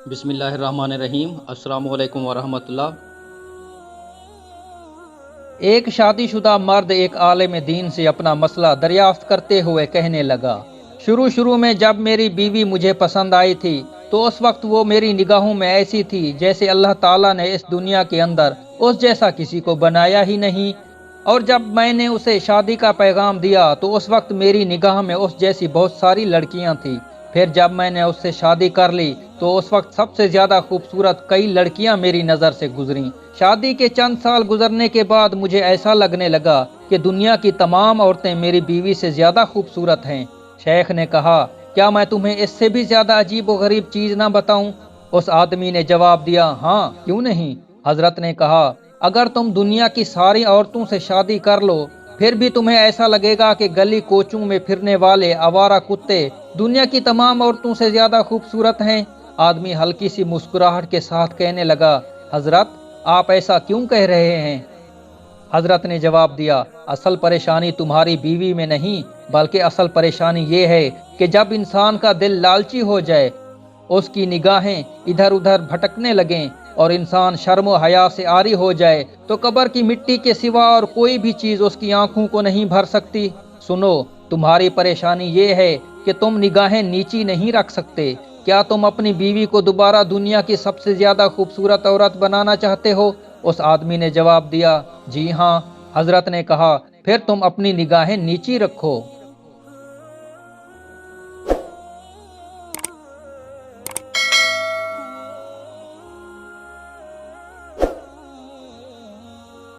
بسم اللہ الرحمن الرحیم۔ السلام علیکم ورحمۃ اللہ۔ ایک شادی شدہ مرد ایک عالم دین سے اپنا مسئلہ دریافت کرتے ہوئے کہنے لگا، شروع میں جب میری بیوی مجھے پسند آئی تھی تو اس وقت وہ میری نگاہوں میں ایسی تھی جیسے اللہ تعالیٰ نے اس دنیا کے اندر اس جیسا کسی کو بنایا ہی نہیں، اور جب میں نے اسے شادی کا پیغام دیا تو اس وقت میری نگاہ میں اس جیسی بہت ساری لڑکیاں تھیں۔ پھر جب میں نے اس سے شادی کر لی تو اس وقت سب سے زیادہ خوبصورت کئی لڑکیاں میری نظر سے گزریں۔ شادی کے چند سال گزرنے کے بعد مجھے ایسا لگنے لگا کہ دنیا کی تمام عورتیں میری بیوی سے زیادہ خوبصورت ہیں۔ شیخ نے کہا، کیا میں تمہیں اس سے بھی زیادہ عجیب و غریب چیز نہ بتاؤں؟ اس آدمی نے جواب دیا، ہاں کیوں نہیں؟ حضرت نے کہا، اگر تم دنیا کی ساری عورتوں سے شادی کر لو پھر بھی تمہیں ایسا لگے گا کہ گلی کوچوں میں پھرنے والے آوارہ کتے دنیا کی تمام عورتوں سے زیادہ خوبصورت ہیں۔ آدمی ہلکی سی مسکراہٹ کے ساتھ کہنے لگا، حضرت آپ ایسا کیوں کہہ رہے ہیں؟ حضرت نے جواب دیا، اصل پریشانی تمہاری بیوی میں نہیں بلکہ اصل پریشانی یہ ہے کہ جب انسان کا دل لالچی ہو جائے، اس کی نگاہیں ادھر ادھر بھٹکنے لگیں اور انسان شرم و حیا سے عاری ہو جائے تو قبر کی مٹی کے سوا اور کوئی بھی چیز اس کی آنکھوں کو نہیں بھر سکتی۔ سنو، تمہاری پریشانی یہ ہے کہ تم نگاہیں نیچی نہیں رکھ سکتے۔ کیا تم اپنی بیوی کو دوبارہ دنیا کی سب سے زیادہ خوبصورت عورت بنانا چاہتے ہو؟ اس آدمی نے جواب دیا، جی ہاں۔ حضرت نے کہا، پھر تم اپنی نگاہیں نیچی رکھو۔